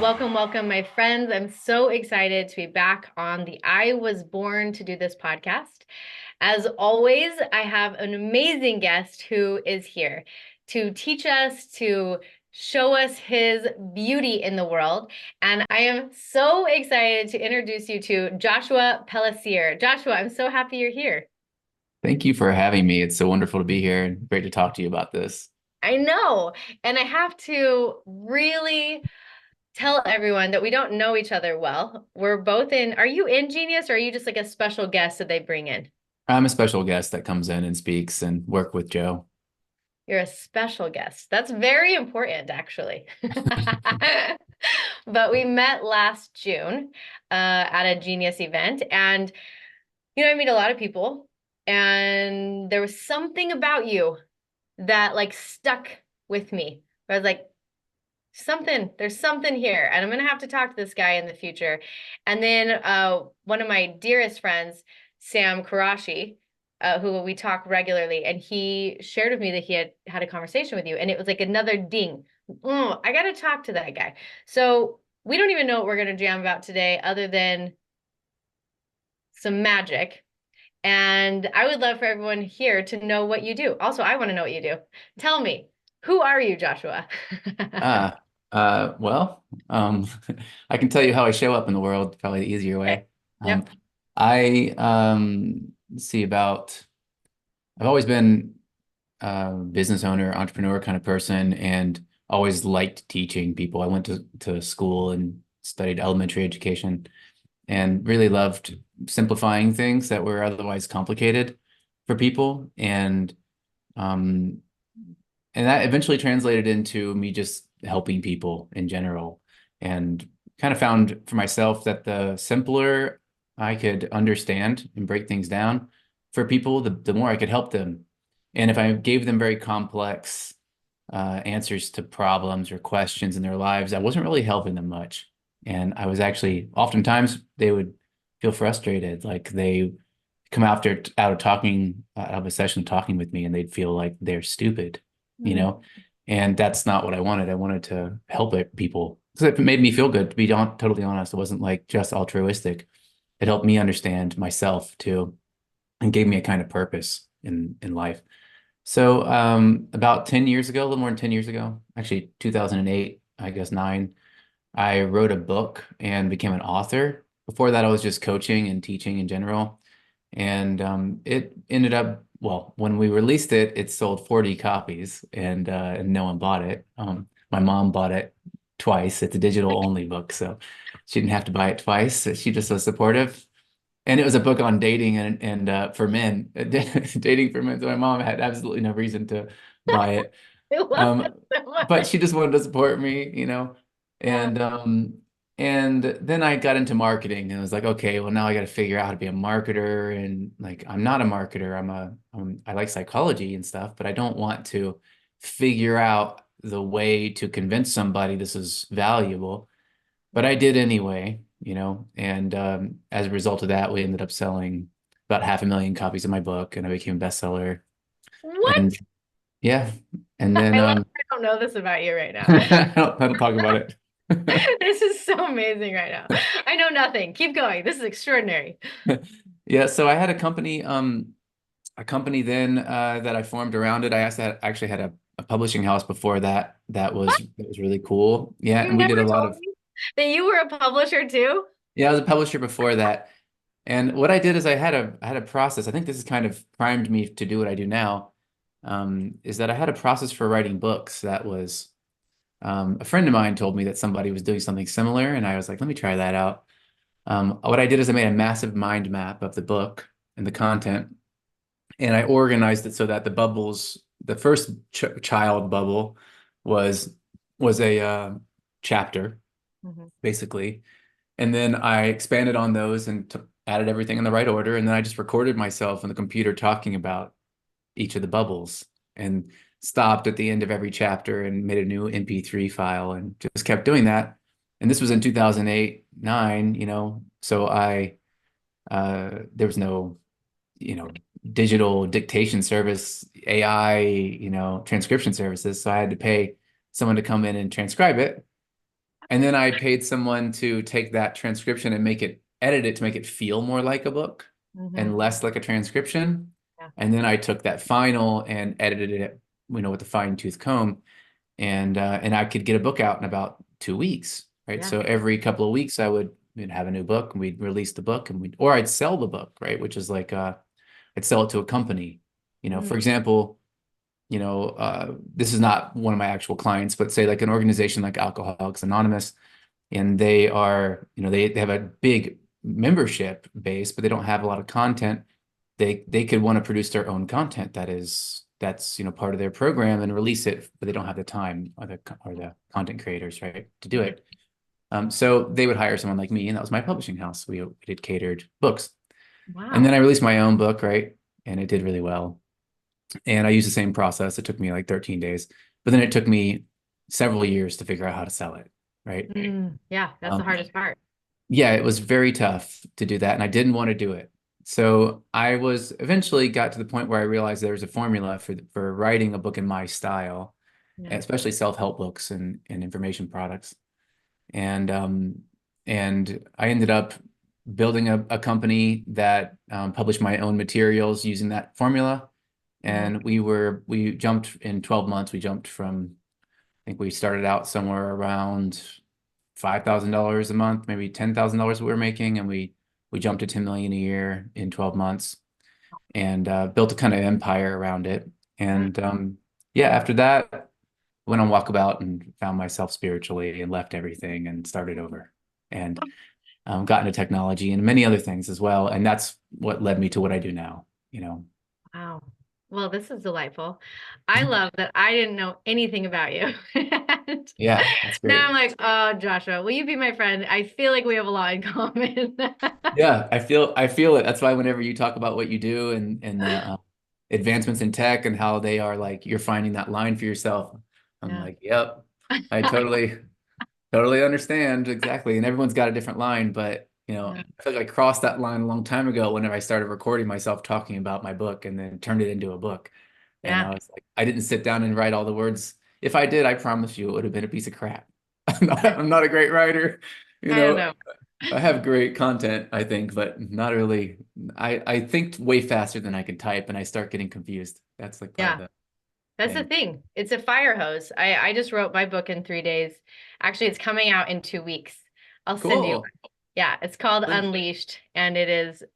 Welcome, welcome, my friends. I'm so excited to be back on the I Was Born to Do This podcast. As always, I have an amazing guest who is here to teach us, to show us his beauty in the world. And I am so excited to introduce you to Joshua Pellicer. Joshua, I'm so happy you're here. Thank you for having me. It's so wonderful to be here and great to talk to you about this. I know. And I have to really tell everyone that we don't know each other well. We're both in, are you in Genius or are you just like a special guest that they bring in? I'm a special guest that comes in and speaks and work with Joe. You're a special guest. That's very important, actually. But we met last June at a Genius event, and I meet a lot of people, and there was something about you that like stuck with me. I was like, there's something here, and I'm gonna have to talk to this guy in the future. And then one of my dearest friends, Sam Karashi, who we talk regularly, and he shared with me that he had had a conversation with you, and it was like another ding. I gotta talk to that guy. So we don't even know what we're gonna jam about today, other than some magic. And I would love for everyone here to know what you do. Also, I want to know what you do. Tell me, who are you, Joshua? Ah, well, I can tell you how I show up in the world, probably the easier Okay. way. Um, Yep. I see about I've always been a business owner, entrepreneur kind of person, and always liked teaching people. I went to school and studied elementary education and really loved simplifying things that were otherwise complicated for people. Um, and that eventually translated into me just helping people in general, and kind of found for myself that the simpler I could understand and break things down for people, the more I could help them. And if I gave them very complex answers to problems or questions in their lives, I wasn't really helping them much. And I was actually, oftentimes they would feel frustrated, like they come out of a session talking with me, and they'd feel like they're stupid, you Mm. know? And that's not what I wanted. I wanted to help people because it made me feel good, to be totally honest. It wasn't like just altruistic. It helped me understand myself too, and gave me a kind of purpose in life. So about 10 years ago, a little more than 10 years ago, actually 2008, I guess nine, I wrote a book and became an author. Before that, I was just coaching and teaching in general. And it ended up, well, when we released it, it sold 40 copies, and no one bought it. My mom bought it twice. It's a digital only book, so she didn't have to buy it twice. She just was supportive. And it was a book on dating and for men, dating for men. So my mom had absolutely no reason to buy it. I love that Um, so but much. she just wanted to support me. Yeah. And then I got into marketing, and I was like, okay, well now I got to figure out how to be a marketer. And like, I'm not a marketer. I like psychology and stuff, but I don't want to figure out the way to convince somebody this is valuable. But I did anyway. And as a result of that, we ended up selling about 500,000 copies of my book, and I became a bestseller. What? And yeah, and then I love I don't know this about you right now. I don't talk about it. This is so amazing right now. I know nothing. Keep going. This is extraordinary. Yeah, so I had a company then that I formed around it. Actually had a publishing house before that. What? That was really cool. Yeah, You and we never did a lot told of me that you were a publisher too? yeah, I was a publisher before that. And what I did is I had a process. I think this has kind of primed me to do what I do now. Is that I had a process for writing books that was a friend of mine told me that somebody was doing something similar, and I was like, let me try that out. What I did is I made a massive mind map of the book and the content, and I organized it so that the first ch child bubble was was a chapter, Mhm. basically. And then I expanded on those and added everything in the right order. And then I just recorded myself on the computer talking about each of the bubbles, and stopped at the end of every chapter and made a new MP3 file and just kept doing that. And this was in 2008, nine. So there was no, you know, digital dictation service, AI, transcription services. So I had to pay someone to come in and transcribe it. And then I paid someone to take that transcription and edit it to make it feel more like a book and Hmm. less like a transcription. Yeah. And then I took that final and edited it, with a fine tooth comb, and I could get a book out in about 2 weeks, right? Yeah. So every couple of weeks we'd have a new book and we'd release the book or I'd sell the book, right? Which is like I'd sell it to a company. For Mm. example, this is not one of my actual clients, but say like an organization like Alcoholics Anonymous, and they have a big membership base, but they don't have a lot of content. They could want to produce their own content that's part of their program and release it, but they don't have the time or the content creators, right, to do Mhm. it. So they would hire someone like me, and that was my publishing house. We did catered books, and then Wow. I released my own book, right, and it did really well. And I used the same process. It took me like 13 days, but then it took me several years to figure out how to sell it, right? Mm. Yeah, that's the Um, hardest part. yeah, it was very tough to do that, and I didn't want to do it. So I was eventually got to the point where I realized there was a formula for writing a book in my style, Yeah. especially self-help books and information products. And and I ended up building a company that published my own materials using that formula. Hmm. And we jumped in 12 months. We jumped from, I think we started out somewhere around $5,000 a month, maybe $10,000 we were making, and we jumped to 10 million a year in 12 months, and built a kind of empire around it. Mm. And yeah, after that, went on walkabout and found myself spiritually and left everything and started over, and got into technology and many other things as well. And that's what led me to what I do now, you know. Wow. Well, this is delightful. I love that I didn't know anything about you. And Yeah, that's now great. I'm like, oh, Joshua, will you be my friend? I feel like we have a lot in common. Yeah, I feel it. That's why whenever you talk about what you do and the advancements in tech and how they are like you're finding that line for yourself, I'm Yeah. like, yep, I totally understand exactly. And everyone's got a different line, but Yeah. I feel like I crossed that line a long time ago whenever I started recording myself talking about my book and then turned it into a book. And Yeah. I was like, I didn't sit down and write all the words. If I did, I promise you it would have been a piece of crap. I'm not a great writer. You I don't know, know. I have great content, I think, but not really. I think way faster than I can type, and I start getting confused. That's like part of Yeah. the That's the thing. thing. It's a fire hose. I just wrote my book in 3 days. Actually, it's coming out in 2 weeks. I'll send you. Cool. Yeah, it's called Please. Unleashed, and it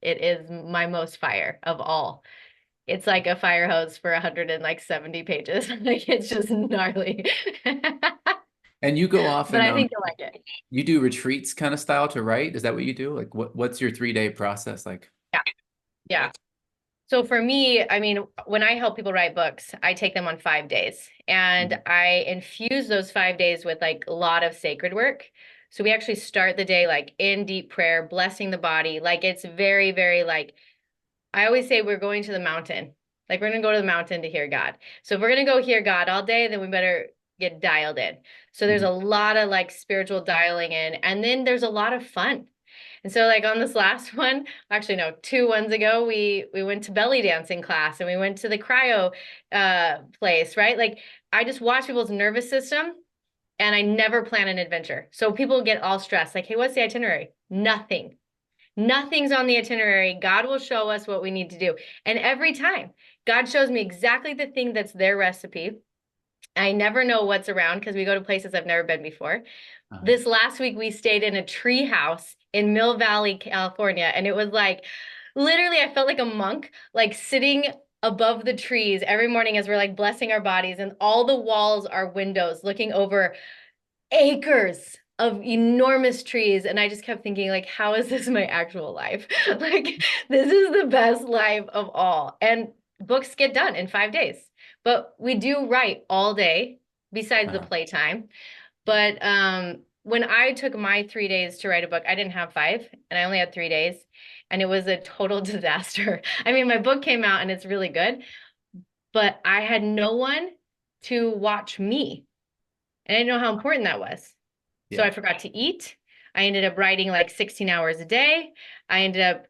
is my most fire of all. It's like a fire hose for 170 pages. Like it's just gnarly. And you go off But and I think you'll like it. you do retreats kind of style to write? Is that what you do? Like what's your 3 day process like? Yeah. Yeah. So for me, I mean, when I help people write books, I take them on 5 days and Mhm. I infuse those 5 days with like a lot of sacred work. So we actually start the day like in deep prayer, blessing the body. Like it's very, very like, I always say we're going to the mountain. Like we're going to go to the mountain to hear God. So if we're going to go hear God all day, then we better get dialed in. So there's Mhm. a lot of like spiritual dialing in, and then there's a lot of fun. And so like on this last one, actually no, 2 ones ago, we went to belly dancing class and we went to the cryo place, right? Like I just watch people's nervous system and I never plan an adventure. So people get all stressed, like, hey, what's the itinerary? Nothing. Nothing's on the itinerary. God will show us what we need to do. And every time, God shows me exactly the thing that's their recipe. I never know what's around because we go to places I've never been before. Uh, This last week, we stayed in a tree house in Mill Valley, California. And it was like, literally, I felt like a monk, like sitting above the trees every morning as we're like blessing our bodies. And all the walls are windows looking over acres of enormous trees. And I just kept thinking, like, how is this my actual life? Like, this is the best life of all. And books get done in 5 days. But we do write all day besides the uh, playtime. But when I took my 3 days to write a book, I didn't have five, and I only had 3 days, and it was a total disaster. I mean, my book came out and it's really good, but I had no one to watch me, and I didn't know how important that was. So I yeah, forgot to eat. I ended up writing like 16 hours a day. I ended up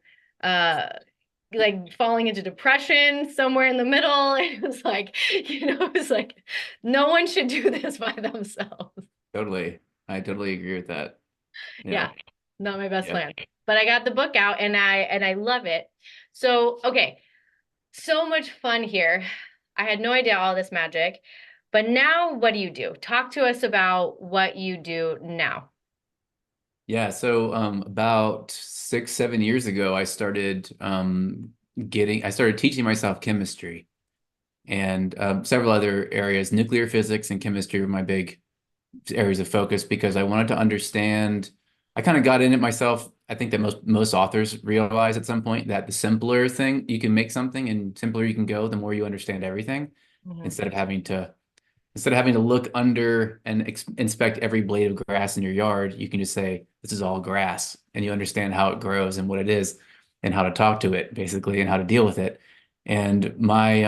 like falling into depression somewhere in the middle. It was like, it was like no one should do this by themselves. totally. I totally agree with that. Yeah, Yeah. not my best Yeah. plan. But I got the book out and I love it. So, okay, so much fun here. I had no idea all this magic. But now what do you do? Talk to us about what you do now. Yeah. So about 6, 7 years ago, I started teaching myself chemistry and several other areas. Nuclear physics and chemistry were my big areas of focus because I wanted to understand. I kind of got in it myself. I think that most authors realize at some point that the simpler thing you can make something and simpler you can go, the more you understand everything, Mhm. instead of having to look under and inspect every blade of grass in your yard. You can just say, this is all grass, and you understand how it grows and what it is and how to talk to it, basically, and how to deal with it. And my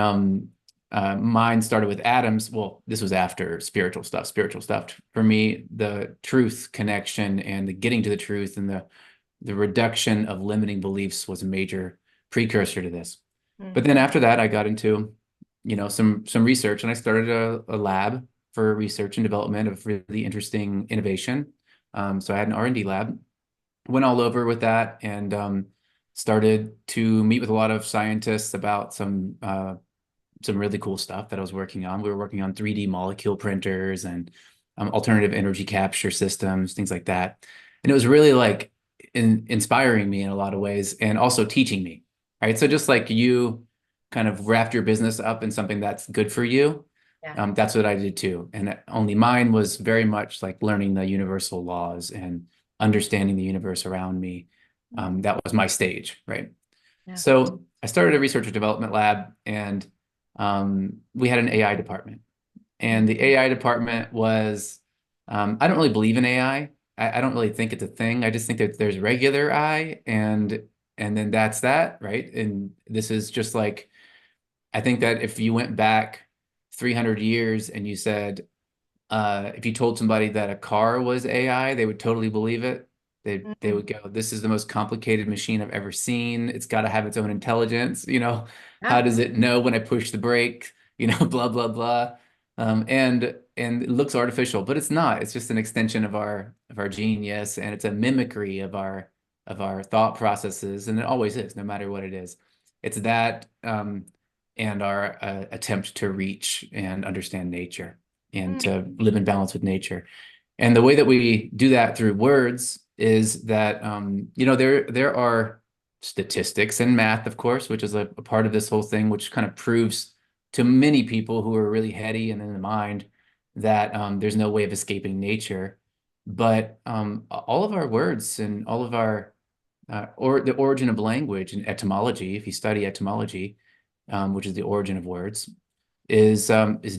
mind started with atoms. Well, this was after spiritual stuff. Spiritual stuff for me, the truth connection and the getting to the truth and the reduction of limiting beliefs was a major precursor to this. But Mhm. then after that, I got into, some research, and I started a lab for research and development of really interesting innovation. So I had an R&D lab, went all over with that, and started to meet with a lot of scientists about some really cool stuff that I was working on. We were working on 3D molecule printers and alternative energy capture systems, things like that. And it was really like inspiring me in a lot of ways and also teaching me, right? So just like you kind of wrapped your business up in something that's good for you, Yeah. that's what I did too. And only mine was very much like learning the universal laws and understanding the universe around me. That was my stage, right? Yeah. So I started a research and development lab, and we had an AI department. And the AI department was, I don't really believe in AI. I don't really think it's a thing. I just think that there's regular I, and then that's that, right? And this is just like, I think that if you went back 300 years and you said, if you told somebody that a car was AI, they would totally believe it. They Mhm. would go, "This is the most complicated machine I've ever seen. It's got to have its own intelligence. How Yeah. does it know when I push the brake? Blah blah blah." And it looks artificial, but it's not. It's just an extension of our genius, and it's a mimicry of our thought processes, and it always is, no matter what it is. It's that and our attempt to reach and understand nature and Mm. to live in balance with nature. And the way that we do that through words is that there are statistics and math, of course, which is a part of this whole thing, which kind of proves to many people who are really heady and in the mind that there's no way of escaping nature. But all of our words and all of our or the origin of language and etymology, if you study etymology, which is the origin of words, is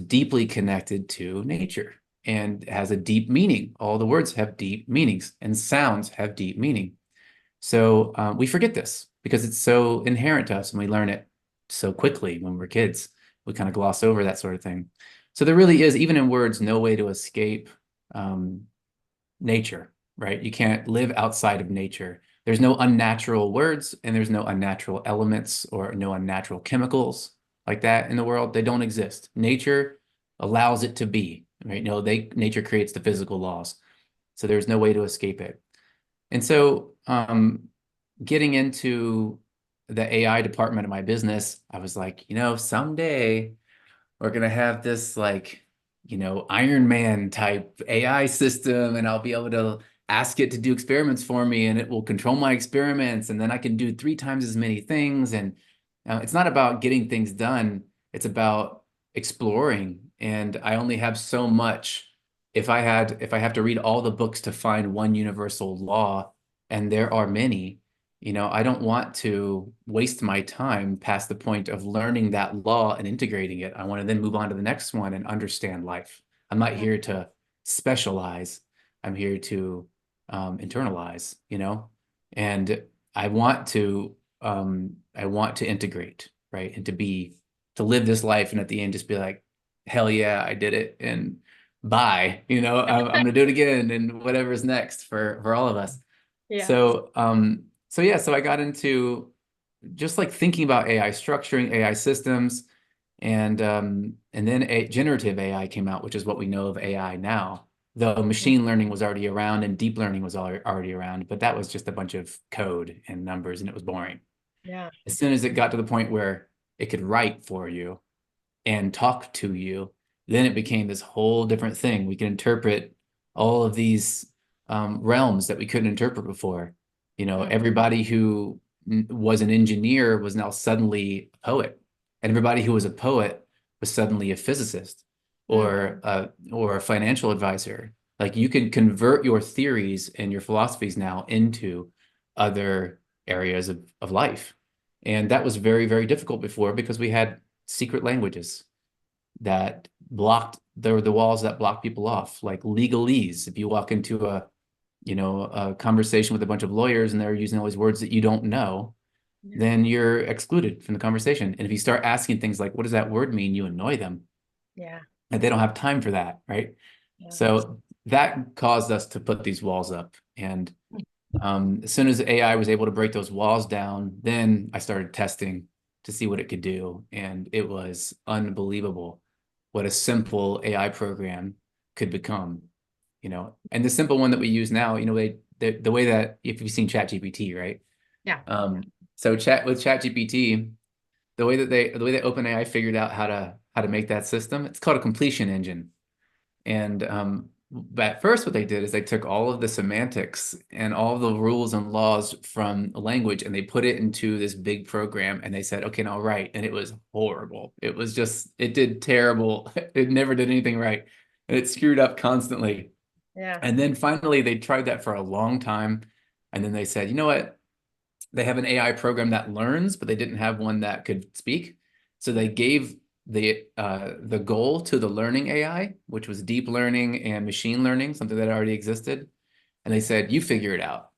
deeply connected to nature and has a deep meaning. All the words have deep meanings, and sounds have deep meaning. So we forget this because it's so inherent to us, and we learn it so quickly when we're kids. We kind of gloss over that sort of thing. So there really is, even in words, no way to escape um, nature, right? You can't live outside of nature. There's no unnatural words and there's no unnatural elements or no unnatural chemicals like that in the world. They don't exist. Nature allows it to be, right? No, nature creates the physical laws. So there's no way to escape it. And so getting into the AI department of my business, I was like, someday we're gonna have this like, Iron Man type AI system, and I'll be able to ask it to do experiments for me, and it will control my experiments, and then I can do 3 times as many things. And it's not about getting things done; it's about exploring. And I only have so much. If I have to read all the books to find one universal law, and there are many, I don't want to waste my time past the point of learning that law and integrating it. I want to then move on to the next one and understand life. I'm not here to specialize. I'm here to internalize, and I want to integrate, right? And to live this life and at the end just be like, hell yeah, I did it. And bye, I'm gonna do it again and whatever's next for all of us. Yeah. So yeah, so I got into just like thinking about AI, structuring AI systems, and then generative AI came out, which is what we know of AI now. though machine learning was already around and deep learning was already around, but that was just a bunch of code and numbers and it was boring. Yeah. As soon as it got to the point where it could write for you and talk to you, then it became this whole different thing. We can interpret all of these realms that we couldn't interpret before. You know, Mm. everybody who was an engineer was now suddenly a poet, and everybody who was a poet was suddenly a physicist Mm. or a financial advisor. Like you can convert your theories and your philosophies now into other areas of life. And that was very, very difficult before because we had secret languages that blocked the walls that block people off, like legalese. If you walk into a conversation with a bunch of lawyers and they're using all these words that you don't know, Yeah. then you're excluded from the conversation. And if you start asking things like, what does that word mean? You annoy them. Yeah. And they don't have time for that, right? Yeah. So that caused us to put these walls up. And as soon as AI was able to break those walls down, then I started testing to see what it could do. And it was unbelievable what a simple AI program could become, you know. And the simple one that we use now, you know, the way that if you've seen ChatGPT, right? Yeah. So ChatGPT, the way that OpenAI figured out how to make that system, it's called a completion engine. And but at first, what they did is they took all of the semantics and all the rules and laws from a language and they put it into this big program and they said, okay, now write. And it was horrible. It was just, it did terrible. It never did anything right. And it screwed up constantly. Yeah. And then finally, they tried that for a long time. And then they said, you know what? They have an AI program that learns, but they didn't have one that could speak. So they gave the goal to the learning AI, which was deep learning and machine learning, something that already existed. And they said, you figure it out.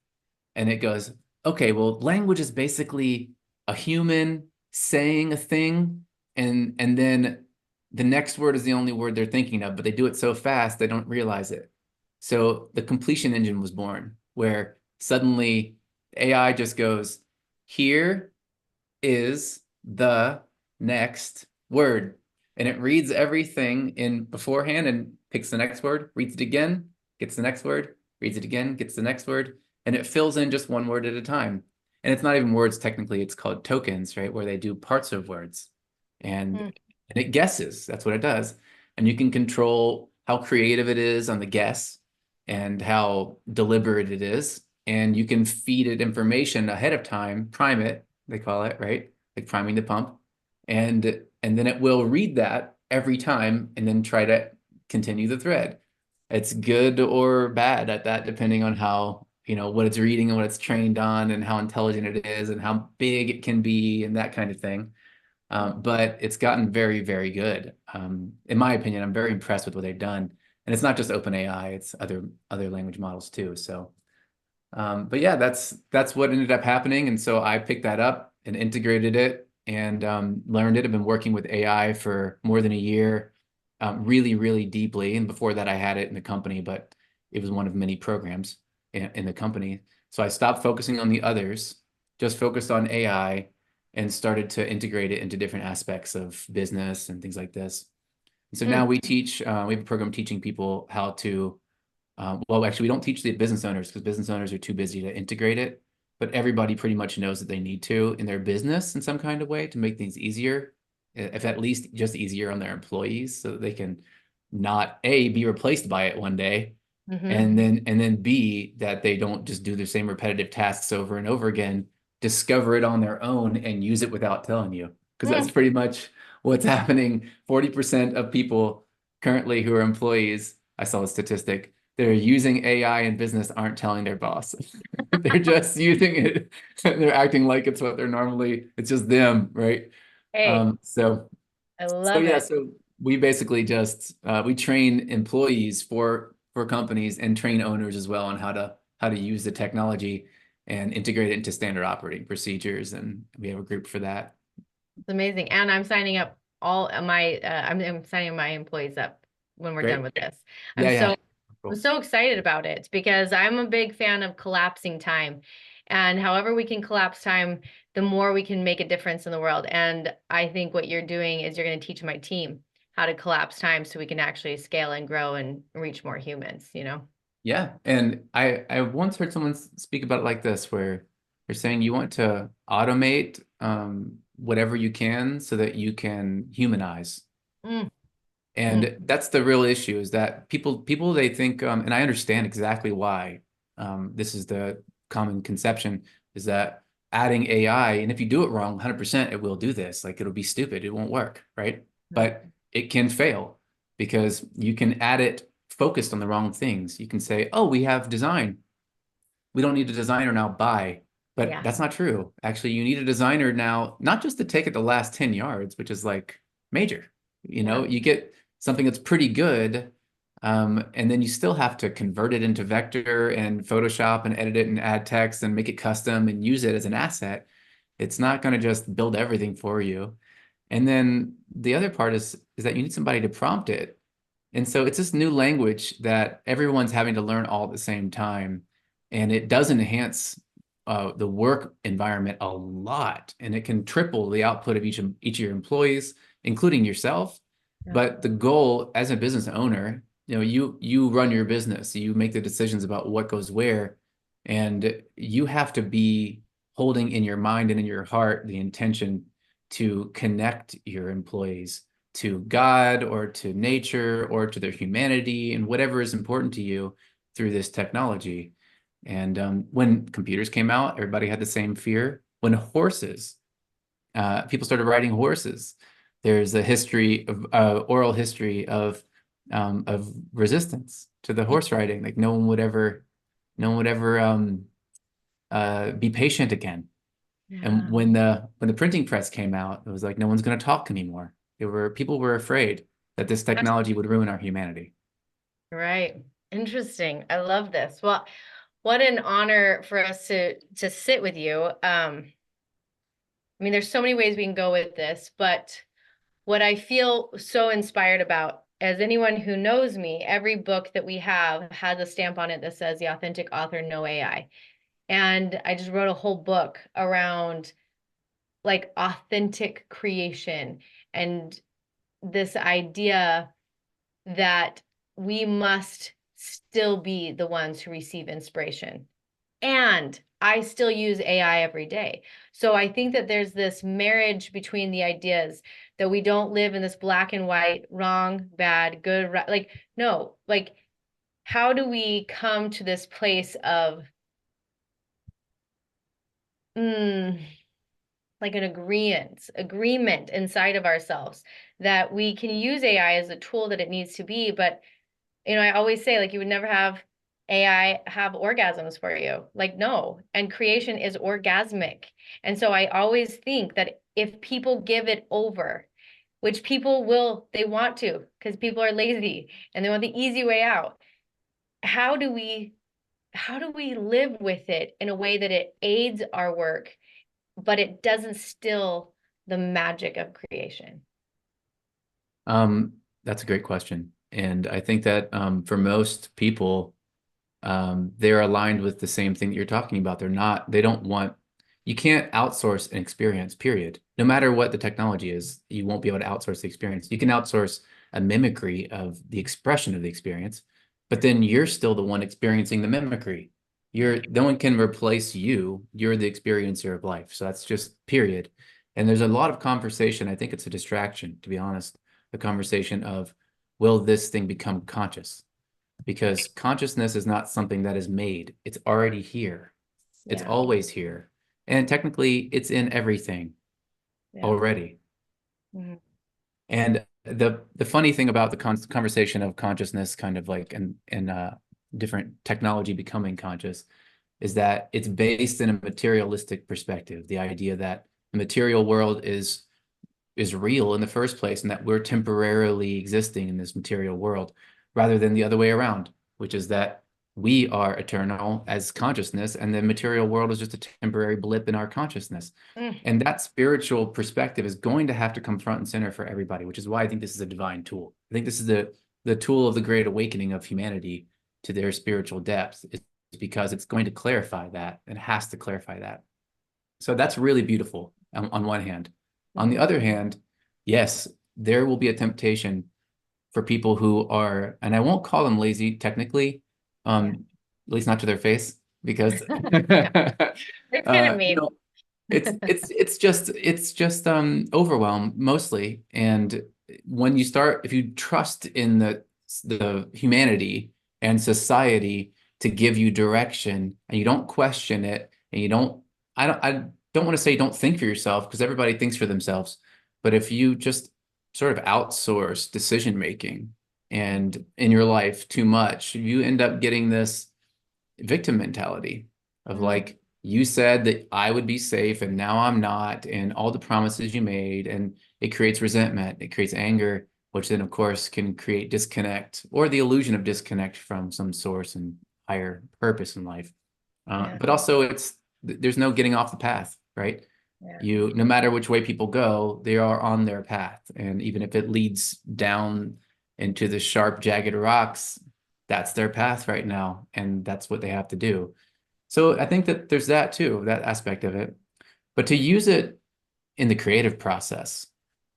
And it goes, okay, well, language is basically a human saying a thing, and then the next word is the only word they're thinking of, but they do it so fast they don't realize it. So the completion engine was born, where suddenly AI just goes, here is the next word. And it reads everything in beforehand and picks the next word, reads it again, gets the next word, reads it again, gets the next word, and it fills in just one word at a time. And it's not even words technically, it's called tokens, right? Where they do parts of words. And Mm. and it guesses. That's what it does. And you can control how creative it is on the guess and how deliberate it is. And you can feed it information ahead of time, prime it, they call it, right? Like priming the pump. And then it will read that every time and then try to continue the thread. It's good or bad at that, depending on how, you know, what it's reading and what it's trained on and how intelligent it is and how big it can be and that kind of thing. But it's gotten very, very good. In my opinion, I'm very impressed with what they've done. And it's not just OpenAI, it's other language models too. So but yeah, that's what ended up happening. And so I picked that up and integrated it and learned it. I've been working with AI for more than a year, really, really deeply. And before that, I had it in the company, but it was one of many programs in the company. So I stopped focusing on the others, just focused on AI and started to integrate it into different aspects of business and things like this. And so now Mm. we have a program teaching people how to well, actually, we don't teach the business owners because business owners are too busy to integrate it, but everybody pretty much knows that they need to in their business in some kind of way to make things easier, if at least just easier on their employees so that they can not A, be replaced by it one day, Mm-hmm. and then B, that they don't just do the same repetitive tasks over and over again, discover it on their own and use it without telling you. Because that's Mm. pretty much what's happening. 40% of people currently who are employees, I saw a statistic, they're using AI in business aren't telling their boss. They're just using it. They're acting like it's what they're normally, it's just them, right? Hey, So I so love yeah, it. so we basically just we train employees for companies and train owners as well on how to use the technology and integrate it into standard operating procedures, and we have a group for that. It's amazing. And I'm signing up all my I'm signing my employees up when we're done Great. with this. I'm Yeah, yeah. so I'm Cool. so excited about it because I'm a big fan of collapsing time. And however we can collapse time, the more we can make a difference in the world. And I think what you're doing is you're going to teach my team how to collapse time so we can actually scale and grow and reach more humans, you know? Yeah. And I once heard someone speak about it like this, where they're saying you want to automate whatever you can so that you can humanize. Mm, mm, And that's the real issue, is that people they think, and I understand exactly why. This is the common conception, is that adding AI, and if you do it wrong, 100% it will do this. Like, it'll be stupid, it won't work, right? mm, But it can fail because you can add it focused on the wrong things. You can say, oh, we have design. We don't need a designer now, bye. But yeah. that's not true. Actually, you need a designer now, not just to take it the last 10 yards, which is like major. Yeah. You get something that's pretty good, and then you still have to convert it into vector and Photoshop and edit it and add text and make it custom and use it as an asset. It's not going to just build everything for you. And then the other part is that you need somebody to prompt it. And so it's this new language that everyone's having to learn all at the same time. And it does enhance the work environment a lot. And it can triple the output of each of your employees, including yourself. Yeah. But the goal as a business owner, you run your business, you make the decisions about what goes where, and you have to be holding in your mind and in your heart the intention to connect your employees to God or to nature or to their humanity and whatever is important to you through this technology. And when computers came out, everybody had the same fear. When people started riding horses, there's a history of oral history of resistance to the horse riding. Like, no one would ever be patient again. And Yeah. when the printing press came out, it was like no one's going to talk anymore. People were afraid that this technology would ruin our humanity. Right. Interesting. I love this. Well, what an honor for us to sit with you. I mean, there's so many ways we can go with this, but what I feel so inspired about, as anyone who knows me, every book that we have has a stamp on it that says the authentic author, no AI. And I just wrote a whole book around like authentic creation and this idea that we must still be the ones who receive inspiration. And I still use AI every day. So I think that there's this marriage between the ideas that we don't live in this black and white, wrong, bad, good, right. Like, no, like, how do we come to this place of, mm, like an agreement inside of ourselves that we can use AI as a tool that it needs to be, but I always say, like, you would never have AI have orgasms for you. Like, no. And creation is orgasmic. And so I always think that if people give it over, which people will, they want to, because people are lazy and they want the easy way out. How do we live with it in a way that it aids our work, but it doesn't still the magic of creation? That's a great question. And I think that for most people, they're aligned with the same thing that you're talking about. They don't want, you can't outsource an experience, period. No matter what the technology is, you won't be able to outsource the experience. You can outsource a mimicry of the expression of the experience, but then you're still the one experiencing the mimicry. No one can replace you. You're the experiencer of life. So that's just period. And there's a lot of conversation. I think it's a distraction, to be honest. The conversation of, will this thing become conscious? Because consciousness is not something that is made. It's already here. It's Yeah. always here. And technically, it's in everything Yeah. already. Mhm. And the funny thing about the conversation of consciousness, kind of like and different technology becoming conscious, is that it's based in a materialistic perspective. The idea that the material world is real in the first place, and that we're temporarily existing in this material world, rather than the other way around, which is that we are eternal as consciousness, and the material world is just a temporary blip in our consciousness. Mm. And that spiritual perspective is going to have to come front and center for everybody, which is why I think this is a divine tool. I think this is the tool of the great awakening of humanity to their spiritual depth, is because it's going to clarify that and has to clarify that. So that's really beautiful on one hand. On the Mhm. other hand, yes, there will be a temptation for people who are, and I won't call them lazy technically, Yeah. at least not to their face, because Yeah. It's kind of you mean. know, it's just overwhelm mostly. And when you start, if you trust in the humanity and society to give you direction, and you don't question it, and you don't, I don't want to say don't think for yourself, because everybody thinks for themselves, but if you just sort of outsource decision making and in your life too much, you end up getting this victim mentality of Mm, like, you said that I would be safe and now I'm not, and all the promises you made, and it creates resentment, it creates anger, which then of course can create disconnect or the illusion of disconnect from some source and higher purpose in life. yeah. But also there's no getting off the path, right? Yeah. No matter which way people go, they are on their path. And even if it leads down into the sharp, jagged rocks, that's their path right now. And that's what they have to do. So I think that there's that too, that aspect of it. But to use it in the creative process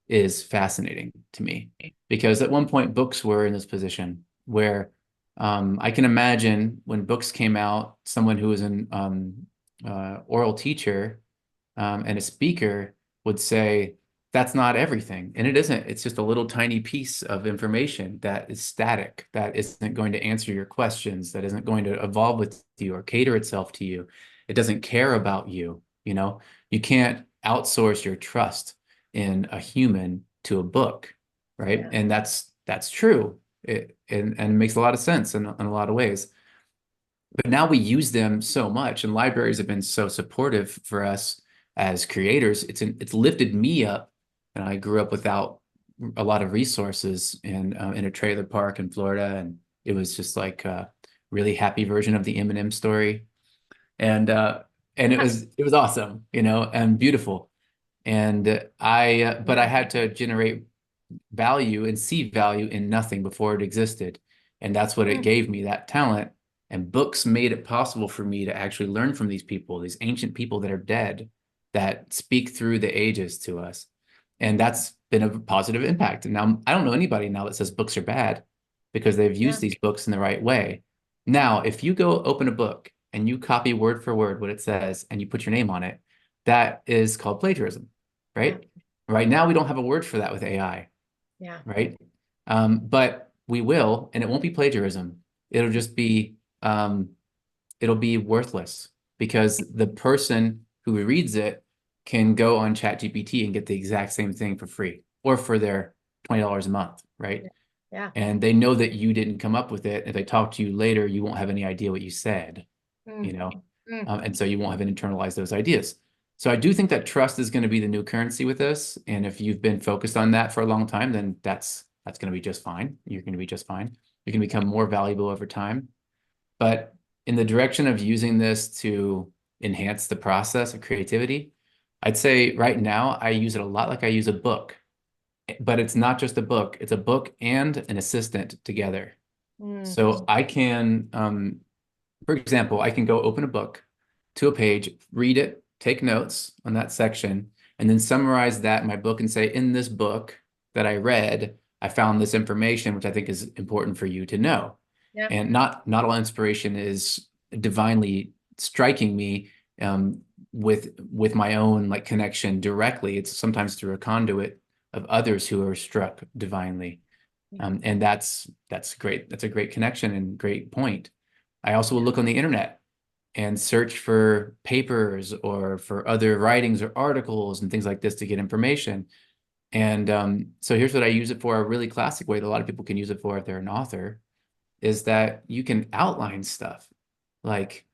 is fascinating to me, because at one point books were in this position where I can imagine when books came out, someone who was an oral teacher and a speaker would say, that's not everything. And it isn't. It's just a little tiny piece of information that is static, that isn't going to answer your questions, that isn't going to evolve with you or cater itself to you. It doesn't care about you. You can't outsource your trust in a human to a book, right? Yeah. And that's true. And it makes a lot of sense in a lot of ways. But now we use them so much, and libraries have been so supportive for us as creators. It's lifted me up, and I grew up without a lot of resources in a trailer park in Florida, and it was just like a really happy version of the Eminem story, and it was awesome, and beautiful. And but I had to generate value and see value in nothing before it existed. And that's what it Mm, gave me, that talent. And books made it possible for me to actually learn from these people, these ancient people that are dead, that speak through the ages to us. And that's been a positive impact. And now I don't know anybody now that says books are bad, because they've yeah. used these books in the right way. Now, if you go open a book and you copy word for word what it says and you put your name on it, that is called plagiarism, Yeah. right? Right now, we don't have a word for that with AI, Yeah. right? But we will, and it won't be plagiarism. It'll just be it'll be worthless, because the person who reads it can go on ChatGPT and get the exact same thing for free or for their $20 a month, right? Yeah. And they know that you didn't come up with it. If they talk to you later, you won't have any idea what you said, you Mm, know, mm, and so you won't have internalized those ideas. So I do think that trust is going to be the new currency with this. And if you've been focused on that for a long time, then that's going to be just fine. You're going to be just fine. You can become more valuable over time. But in the direction of using this to enhance the process of creativity, I'd say right now I use it a lot like I use a book, but it's not just a book. It's a book and an assistant together. mm, So I can, for example, I can go open a book to a page, read it, take notes on that section, and then summarize that in my book and say, in this book that I read, I found this information, which I think is important for you to know. yeah. And not all inspiration is divinely striking me with my own like connection directly. It's sometimes through a conduit of others who are struck divinely. Yeah. And that's great. That's a great connection and great point. I also will look on the internet and search for papers or for other writings or articles and things like this to get information. And so here's what I use it for, a really classic way that a lot of people can use it for if they're an author, is that you can outline stuff like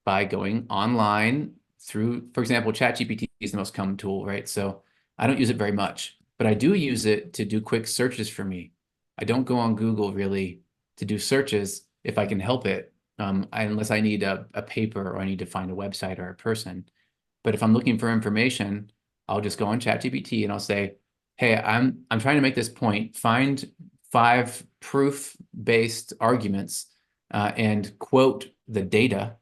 by going online through, for example, ChatGPT is the most common tool, right? So I don't use it very much, but I do use it to do quick searches for me. I don't go on Google really to do searches if I can help it, unless I need a paper or I need to find a website or a person. But if I'm looking for information, I'll just go on ChatGPT and I'll say, "Hey, I'm trying to make this point. Find 5 proof-based arguments and quote the data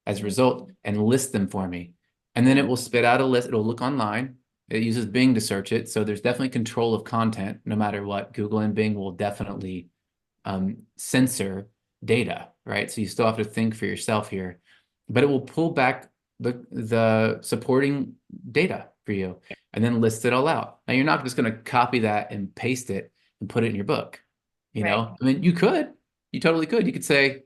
as a Mm, result and list them for me." And then it mm, will spit out a list. It'll look online It uses Bing to search it. So there's definitely control of content no matter what. Google and Bing will definitely censor data, right? So you still have to think for yourself here, but it will pull back the supporting data for you and then list it all out. Now you're not just going to copy that and paste it and put it in your book. You Right. know, I mean, you totally could. You could say,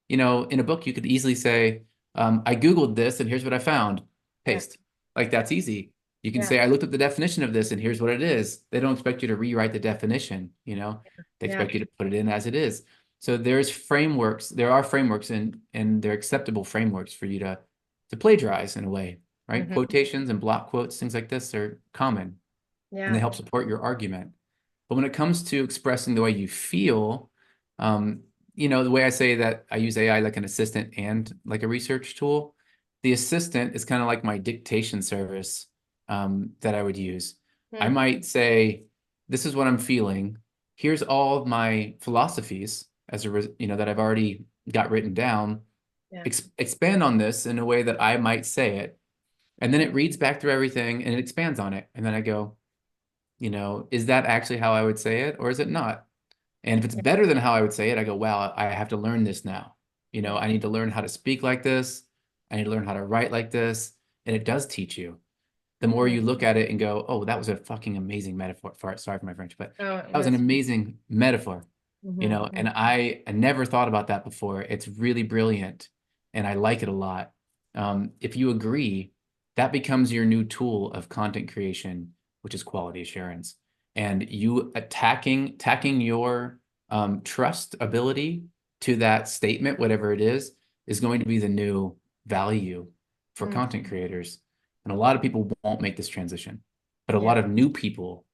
you know, in a book, you could easily say, I Googled this and here's what I found. Yeah. Paste. Like that's easy. You can Yeah. say, I looked at the definition of this and here's what it is. They don't expect you to rewrite the definition, you know, they Yeah. expect you to put it in as it is. So there are frameworks and they're acceptable frameworks for you to plagiarize in a way, right? Hmm. Quotations and block quotes, things like this are common and they Yeah. help support your argument. But when it comes to expressing the way you feel, um, you know, the way I say that I use AI like an assistant and like a research tool, the assistant is kind of like my dictation service that I would use. I Hmm. might say, this is what I'm feeling. Here's all of my philosophies you know, that I've already got written down. Yeah. Expand on this in a way that I might say it. And then it reads back through everything and it expands on it. And then I go, you know, is that actually how I would say it or is it not? And if it's Yeah. better than how I would say it, I go, wow, I have to learn this now. You know, Yeah. I need to learn how to speak like this. I need to learn how to write like this. And it does teach you. The more Hmm. you look at it and go, oh, that was a fucking amazing metaphor. Sorry for my French, but Oh, that was an that's. amazing metaphor, you Hmm. know, and I never thought about that before. It's really brilliant and I like it a lot. If you agree, that becomes your new tool of content creation, which is quality assurance. And you tacking your trust ability to that statement, whatever it is going to be the new value for Mm. content creators. And a lot of people won't make this transition, but a Yeah. lot of new people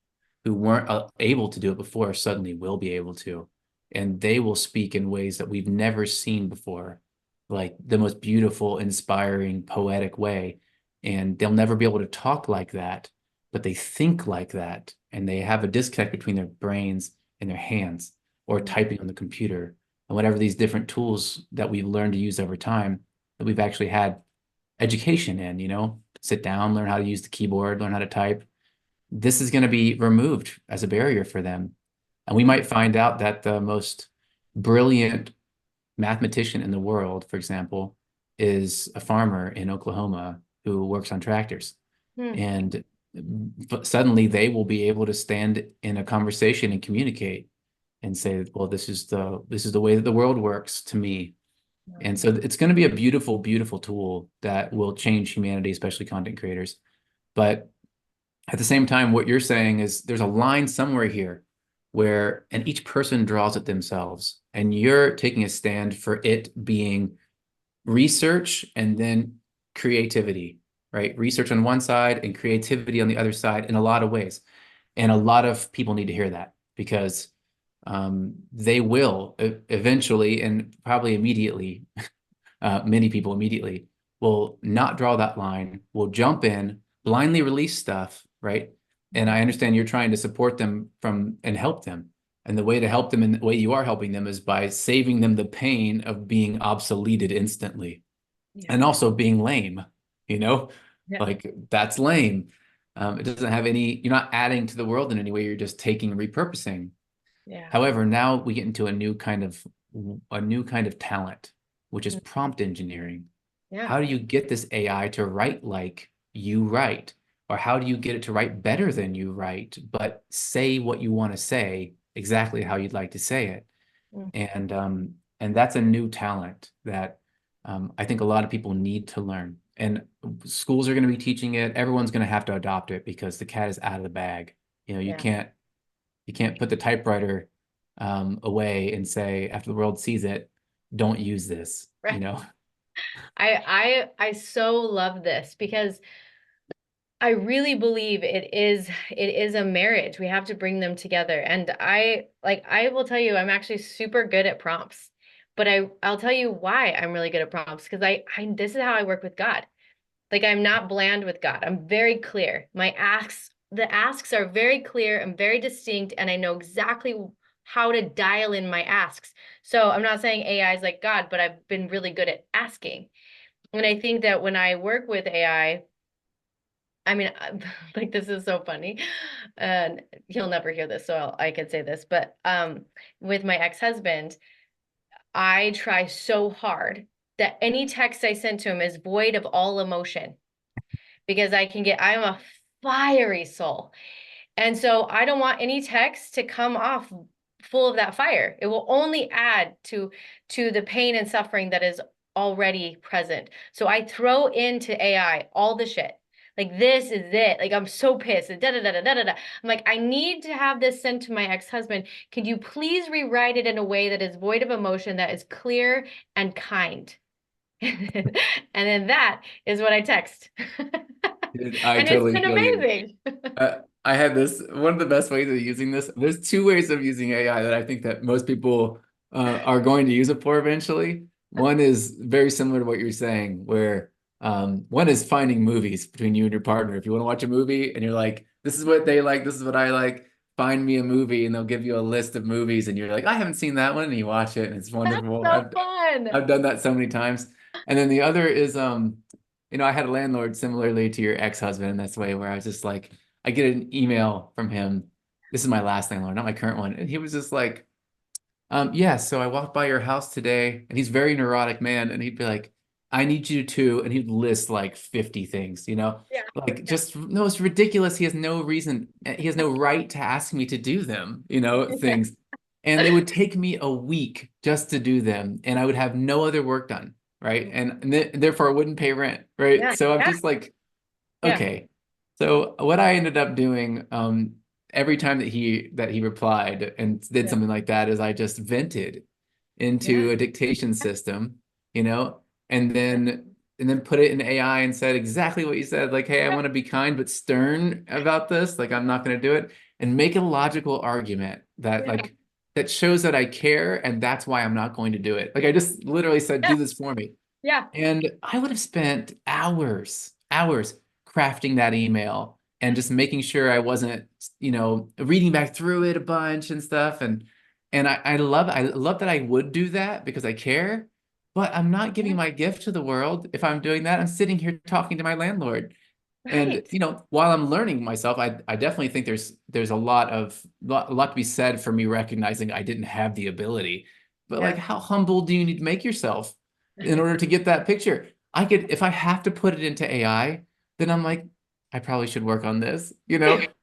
who weren't able to do it before suddenly will be able to. And they will speak in ways that we've never seen before, like the most beautiful, inspiring, poetic way. And they'll never be able to talk like that, but they think like that. And they have a disconnect between their brains and their hands or Mm. typing on the computer and whatever these different tools that we've learned to use over time that we've actually had education in, you know, sit down, learn how to use the keyboard, learn how to type. This is going to be removed as a barrier for them. And we might find out that the most brilliant mathematician in the world, for example, is a farmer in Oklahoma who works on tractors. Mm. And suddenly they will be able to stand in a conversation and communicate and say, well, this is the way that the world works to me. And so it's going to be a beautiful, beautiful tool that will change humanity, especially content creators. But at the same time, what you're saying is there's a line somewhere here where, and each person draws it themselves, and you're taking a stand for it being research and then creativity, right? Research on one side and creativity on the other side in a lot of ways. And a lot of people need to hear that because they will eventually and probably immediately many people immediately will not draw that line, will jump in, blindly release stuff, right? And I understand you're trying to support them from and help them. And the way to help them and the way you are helping them is by saving them the pain of being obsoleted instantly Yeah. and also being lame, you know, Yeah. like that's lame. It doesn't have any, you're not adding to the world in any way. You're just taking and repurposing. Yeah. However, now we get into a new kind of talent, which is Mm. prompt engineering. Yeah. How do you get this AI to write like you write? Or how do you get it to write better than you write, but say what you want to say exactly how you'd like to say it? Mm. And that's a new talent that I think a lot of people need to learn. And schools are going to be teaching it. Everyone's going to have to adopt it because the cat is out of the bag. You know, you Yeah. can't put the typewriter away and say after the world sees it, don't use this, you Right. know? I so love this because I really believe it is a marriage. We have to bring them together. And I will tell you, I'm actually super good at prompts. But I'll tell you why I'm really good at prompts because I this is how I work with God. Like I'm not bland with God. I'm very clear. The asks are very clear and very distinct, and I know exactly how to dial in my asks. So I'm not saying AI is like God, but I've been really good at asking. And I think that when I work with AI, I mean, like this is so funny, and he'll never hear this, so I could say this, but with my ex-husband, I try so hard that any text I send to him is void of all emotion because I'm a fiery soul. And so I don't want any text to come off full of that fire. It will only add to the pain and suffering that is already present. So I throw into AI all the shit. Like this is it. Like I'm so pissed. Da da da da da da. I'm like, I need to have this sent to my ex-husband. Could you please rewrite it in a way that is void of emotion, that is clear and kind? And then that is what I text. Dude, I And it's totally been feel you. amazing. I had this one of the best ways of using this. There's two ways of using AI that I think that most people are going to use it for eventually. One is very similar to what you're saying, where one is finding movies between you and your partner. If you want to watch a movie and you're like, this is what they like, this is what I like, find me a movie, and they'll give you a list of movies, and you're like, I haven't seen that one, and you watch it, and it's That's wonderful. so fun. I've done that so many times. And then the other is I had a landlord similarly to your ex-husband in this way where I was just like, I get an email from him. This is my last landlord, not my current one. And he was just like, yeah, so I walked by your house today, and he's a very neurotic man, and he'd be like, I need you to, and he'd list like 50 things, Yeah. like Yeah. just no, it's ridiculous. He has no reason, he has no right to ask me to do them, things. And it would take me a week just to do them, and I would have no other work done, right? And therefore I wouldn't pay rent, right? Yeah. So I'm Yeah. just like, Yeah. okay. So what I ended up doing, every time that he replied and did Yeah. something like that, is I just vented Yeah. into a dictation system, you know, and then put it in AI and said exactly what you said, like, hey, I want to be kind but stern about this, like I'm not going to do it, and make a logical argument that Yeah. that shows that I care, and that's why I'm not going to do it. Like I just literally said, do Yeah. this for me. Yeah. And I would have spent hours crafting that email and just making sure I wasn't, reading back through it a bunch and stuff. And I love that I would do that because I care, but I'm not giving Yeah. my gift to the world if I'm doing that. I'm sitting here talking to my landlord. And Right. while I'm learning myself, I definitely think there's a lot to be said for me recognizing I didn't have the ability. But like, Yeah. how humble do you need to make yourself in order to get that picture? If I have to put it into AI, then I'm like, I probably should work on this,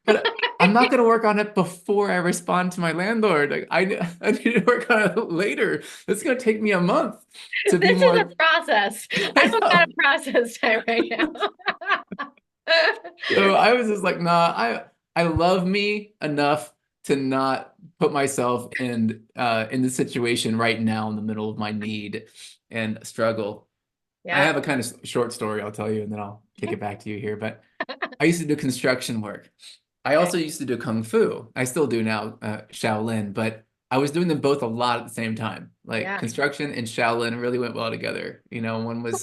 but I'm not going to work on it before I respond to my landlord. Like, I need to work on it later. It's going to take me a month to be This is a more. process. I I don't got know. a process time right now. So I was just like, nah, I love me enough to not put myself in the situation right now in the middle of my need and struggle. I Yeah. have a kind of short story I'll tell you, and then I'll kick it back to you here. But I used to do construction work. I Okay. also used to do kung fu. I still do now, Shaolin, but I was doing them both a lot at the same time. Like Yeah. construction and Shaolin really went well together. One was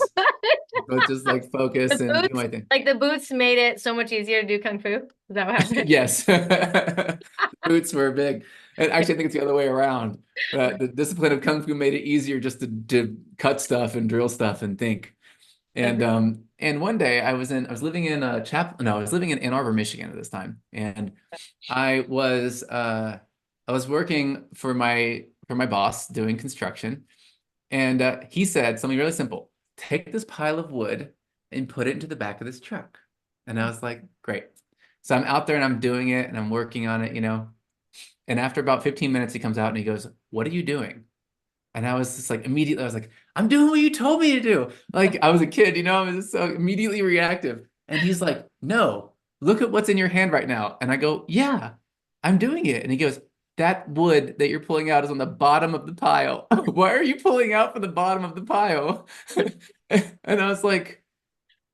both just like focus The and do boots, my thing. like the boots made it so much easier to do kung fu. Is that what happened? Yes. Boots were big. And actually, I think it's the other way around. The discipline of Kung Fu made it easier just to cut stuff and drill stuff and think. And Agreed. one day I was living in I was living in Ann Arbor, Michigan at this time. And I was I was working for my boss doing construction. And he said something really simple. Take this pile of wood and put it into the back of this truck. And I was like, great. So I'm out there and I'm doing it and I'm working on it. And after about 15 minutes, he comes out and he goes, what are you doing? And I was just like, immediately, I was like, I'm doing what you told me to do. Like I was a kid, I was just so immediately reactive. And he's like, no, look at what's in your hand right now. And I go, yeah, I'm doing it. And he goes, that wood that you're pulling out is on the bottom of the pile. Why are you pulling out from the bottom of the pile? And I was like,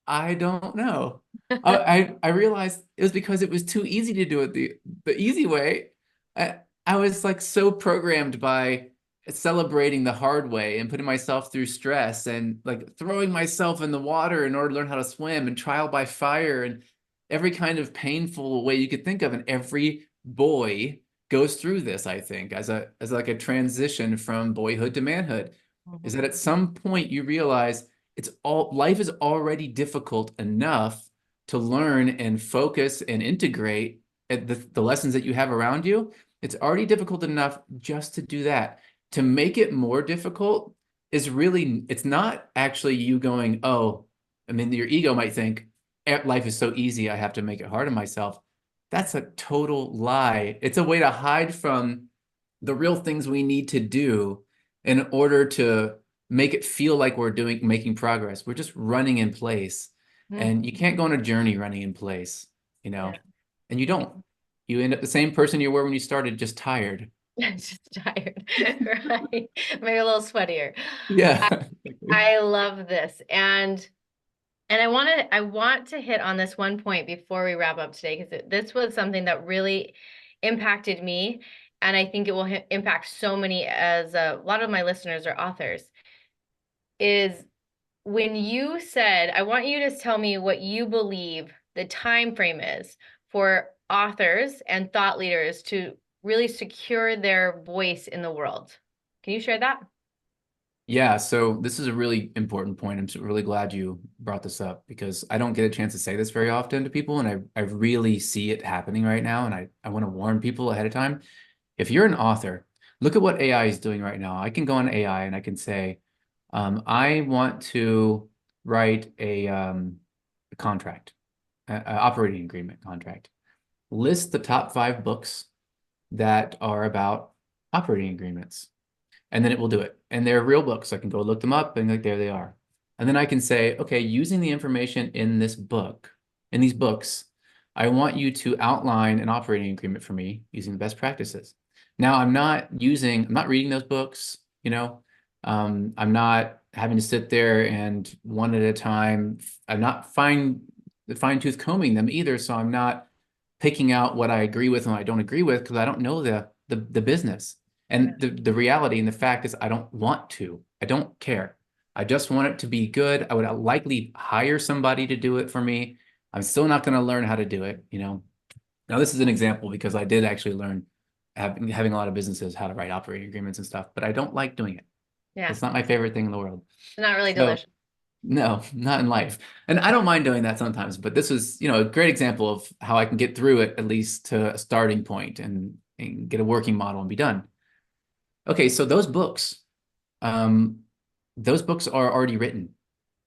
I don't know. I realized it was because it was too easy to do it the easy way. I was like so programmed by celebrating the hard way and putting myself through stress and like throwing myself in the water in order to learn how to swim and trial by fire and every kind of painful way you could think of. And every boy goes through this, I think, as like a transition from boyhood to manhood, is that Mhm. at some point you realize life is already difficult enough to learn and focus and integrate the lessons that you have around you, it's already difficult enough just to do that. To make it more difficult is really, it's not actually you going, oh, I mean, your ego might think life is so easy, I have to make it hard on myself. That's a total lie. It's a way to hide from the real things we need to do in order to make it feel like we're making progress. We're just running in place. Mm, And you can't go on a journey running in place, you know, yeah. and you don't. You end up the same person you were when you started, just tired. Just tired, right? Maybe a little sweatier. I, Yeah. I love this. And I want to hit on this one point before we wrap up today, because this was something that really impacted me, and I think it will impact so many, as a lot of my listeners are authors, is when you said, I want you to tell me what you believe the time frame is for authors and thought leaders to really secure their voice in the world. Can you share that? Yeah, so this is a really important point. I'm really glad you brought this up because I don't get a chance to say this very often to people, and I really see it happening right now, and I want to warn people ahead of time. If you're an author, look at what AI is doing right now. I can go on AI and I can say, I want to write a contract, a operating agreement contract. List the top 5 books that are about operating agreements, and then it will do it. And they're real books. I can go look them up and like there they are. And then I can say, okay, using the information in this book, in these books, I want you to outline an operating agreement for me using the best practices. Now, I'm not reading those books, you know. I'm not having to sit there and one at a time. I'm not fine-tooth combing them either. So I'm not picking out what I agree with and what I don't agree with because I don't know the business. Yeah. And the reality and the fact is I don't want to. I don't care. I just want it to be good. I would likely hire somebody to do it for me. I'm still not going to learn how to do it, you know. Now this is an example because I did actually learn having a lot of businesses how to write operating agreements and stuff, but I don't like doing it. Yeah. It's not my favorite thing in the world. Not really So delicious. no, not in life. And I don't mind doing that sometimes, but this was, you know, a great example of how I can get through it, at least to a starting point and get a working model and be done. Okay, so um, those books are already written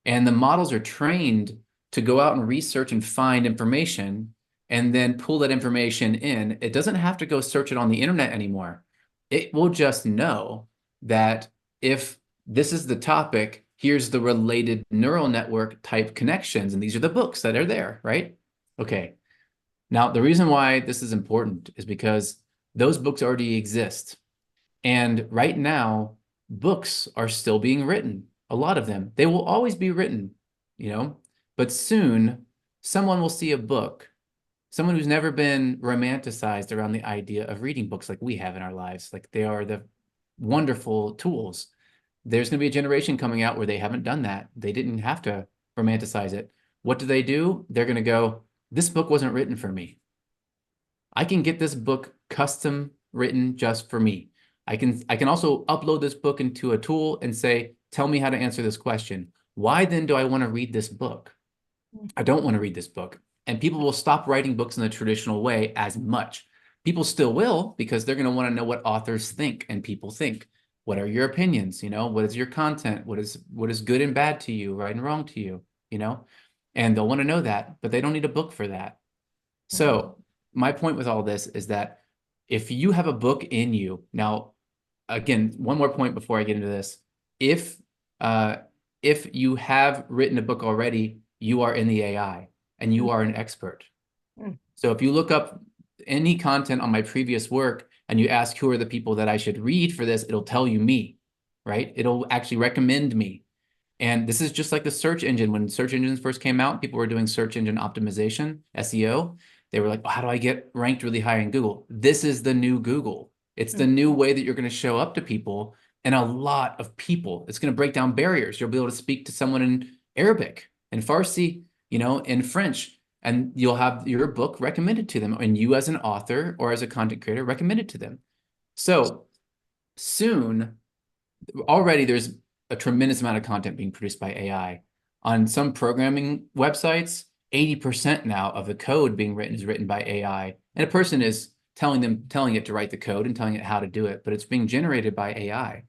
and the models are trained to go out and research and find information and then pull that information in. It doesn't have to go search it on the internet anymore. It will just know that if this is the topic, here's the related neural network type connections, and these are the books that are there, right? Okay. Now, the reason why this is important is because those books already exist. And right now, books are still being written, a lot of them. They will always be written, you know, but soon someone will see a book, someone who's never been romanticized around the idea of reading books like we have in our lives. Like they are the wonderful tools. There's going to be a generation coming out where they haven't done that. They didn't have to romanticize it. What do? They're going to go, this book wasn't written for me. I can get this book custom written just for me. I can also upload this book into a tool and say, tell me how to answer this question. Why then do I want to read this book? I don't want to read this book. And people will stop writing books in the traditional way as much. People still will because they're going to want to know what authors think and people think. What are your opinions? You know, what is your content? What is good and bad to you, right and wrong to you, you know? And they'll want to know that, but they don't need a book for that. Mhm. So my point with all this is that if you have a book in you, now, again, one more point before I get into this. If uh, if you have written a book already, you are in the AI and you are an expert. Mhm. So if you look up any content on my previous work and you ask who are the people that I should read for this, it'll tell you me, right? It'll actually recommend me. And this is just like the search engine. When search engines first came out, people were doing search engine optimization, SEO. They were like, oh, how do I get ranked really high in Google? This is the new Google. It's the new way that you're going to show up to people and a lot of people. It's going to break down barriers. You'll be able to speak to someone in Arabic and Farsi, you know, in French, and you'll have your book recommended to them, and you as an author or as a content creator recommended to them. So soon, already there's a tremendous amount of content being produced by AI. On some programming websites, 80% now of the code being written is written by AI. And a person is telling it to write the code and telling it how to do it, but it's being generated by AI.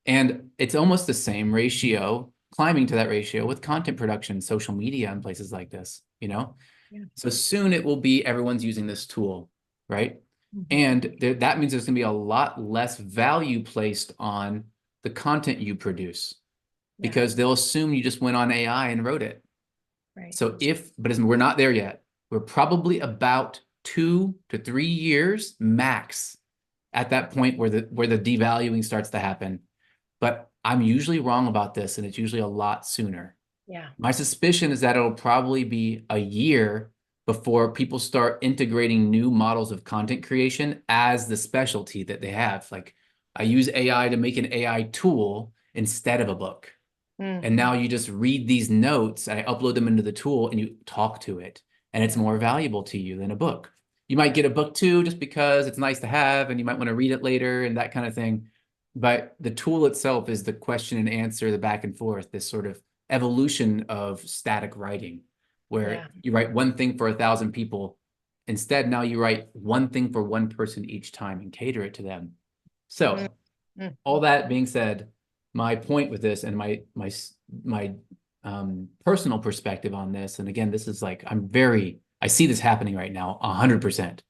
And it's almost the same ratio, climbing to that ratio with content production, social media, and places like this, you know? Yeah. So soon it will be everyone's using this tool, right? Mhm. And that means there's going to be a lot less value placed on the content you produce Yeah. because they'll assume you just went on AI and wrote it. Right. So we're not there yet. We're probably about 2 to 3 years max at that point where the devaluing starts to happen. But I'm usually wrong about this, and it's usually a lot sooner. Yeah. My suspicion is that it'll probably be a year before people start integrating new models of content creation as the specialty that they have. Like, I use AI to make an AI tool instead of a book. Mm. And now you just read these notes and I upload them into the tool and you talk to it. And it's Yeah. more valuable to you than a book. You might get a book too, just because it's nice to have and you might want to read it later and that kind of thing. But the tool itself is the question and answer, the back and forth, this sort of evolution of static writing, Yeah. where you write one thing for 1,000 people. Instead, now you write one thing for one person each time and cater it to them. Mm. So Mm. all that being said, my point with this and my personal perspective on this, and again, this is like I see this happening right now 100%.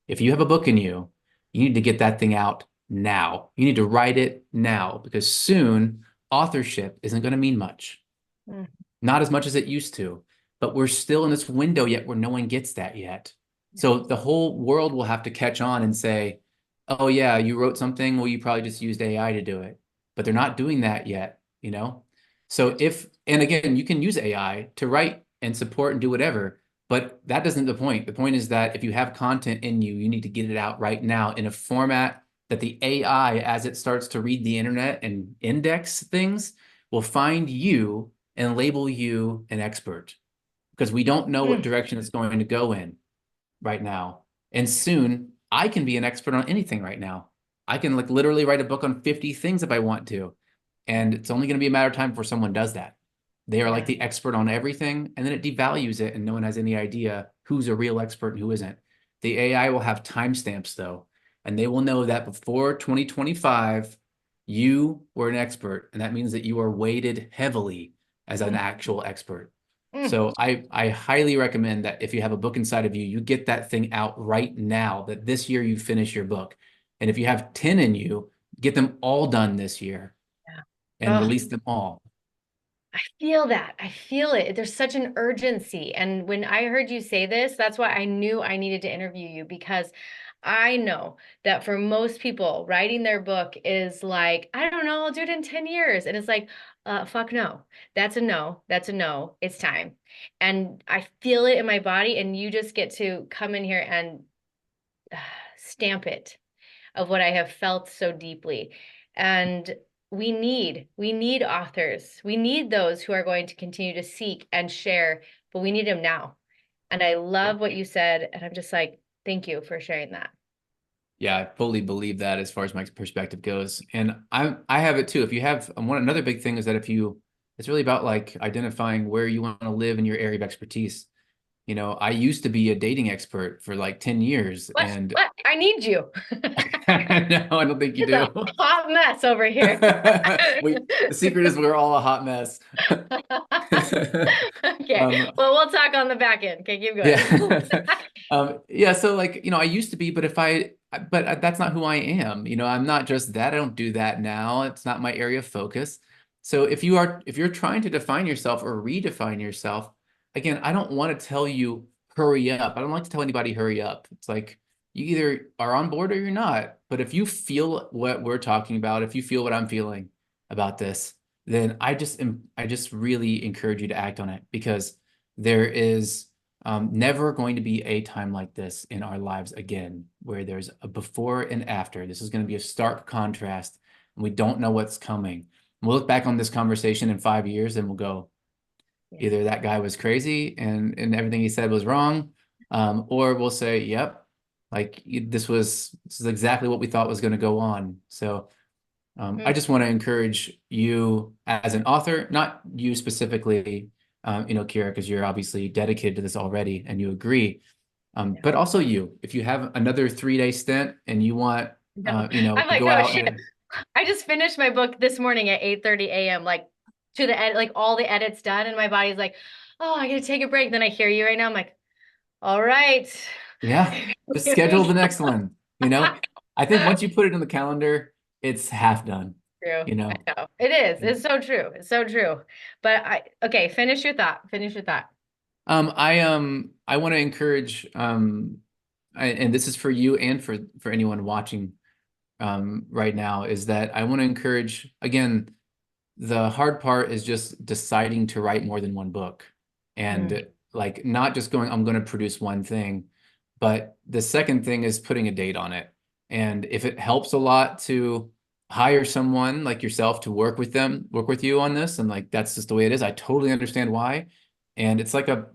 If you have a book in you, you need to get that thing out now. You need to write it now because soon authorship isn't going to mean much. Mm. Not as much as it used to, but we're still in this window yet where no one gets that yet. Yeah. So the whole world will have to catch on and say, oh yeah, you wrote something, well, you probably just used AI to do it. But they're not doing that yet, you know? So and again, you can use AI to write and support and do whatever, but that doesn't the point. The point is that if you have content in you, you need to get it out right now in a format that the AI, as it starts to read the internet and index things, will find you and label you an expert because we don't know what Mm. direction it's going to go in right now. And soon I can be an expert on anything right now. I can like literally write a book on 50 things if I want to. And it's only going to be a matter of time before someone does that. They are like Yeah. the expert on everything, and then it devalues it, and no one has any idea who's a real expert and who isn't. The AI will have timestamps though, and they will know that before 2025, you were an expert, and that means that you are weighted heavily as an Mm. actual expert. Mm. So I highly recommend that if you have a book inside of you, you get that thing out right now, that this year you finish your book. And if you have 10 in you, get them all done this year Yeah. and Oh, release them all. I feel that. I feel it. There's such an urgency. And when I heard you say this, that's why I knew I needed to interview you because I know that for most people, writing their book is like, I don't know, I'll do it in 10 years. And it's like, fuck no. That's a no. That's a no. It's time. And I feel it in my body. And you just get to come in here and stamp it of what I have felt so deeply. And we need authors. We need those who are going to continue to seek and share, but we need them now. And I love what you said. And I'm just like, thank you for sharing that. Yeah, I fully believe that as far as my perspective goes. And I have it too. If you have another big thing is that it's really about like identifying where you want to live in your area of expertise. You know, I used to be a dating expert for like 10 years What? and What? I need you. no, I don't think you It's a do. hot mess over here. The secret is we're all a hot mess. Okay. Um, Well, we'll talk on the back end. Okay, keep going. yeah. Yeah, so like, I used to be, but that's not who I am. I'm not just that. I don't do that now. It's not my area of focus. So if you're trying to define yourself or redefine yourself, again, I don't want to tell you hurry up. I don't like to tell anybody hurry up. It's like you either are on board or you're not. But if you feel what we're talking about, if you feel what I'm feeling about this, then I just really encourage you to act on it because there is never going to be a time like this in our lives again, where there's a before and after. This is going to be a stark contrast, and we don't know what's coming. We'll look back on this conversation in 5 years and we'll go, Yeah. either that guy was crazy and everything he said was wrong, or we'll say, yep, like this is exactly what we thought was going to go on. So I Mm. just want to encourage you as an author, not you specifically, Kira, because you're obviously dedicated to this already and you agree. Yeah. But also you, if you have another 3-day stint and you want, No. I'm to like, go oh out shit. and I just finished my book this morning at 8:30 a.m. like to the ed like all the edits done and my body's like, "Oh, I gotta take a break." Then I hear you right now. I'm like, "All right." yeah, just Here schedule we the go. next one. I think once you put it in the calendar, it's half done, True. you I know. know. It is. It's so true. It's so true. But okay, finish your thought. Finish your thought. I want to encourage and this is for you and for anyone watching right now, is that I want to encourage, again, the hard part is just deciding to write more than one book, Mm. and like not just going, I'm going to produce one thing, but the second thing is putting a date on it. And if it helps a lot to hire someone like yourself to work with you on this, and like that's just the way it is, I totally understand why. And it's like a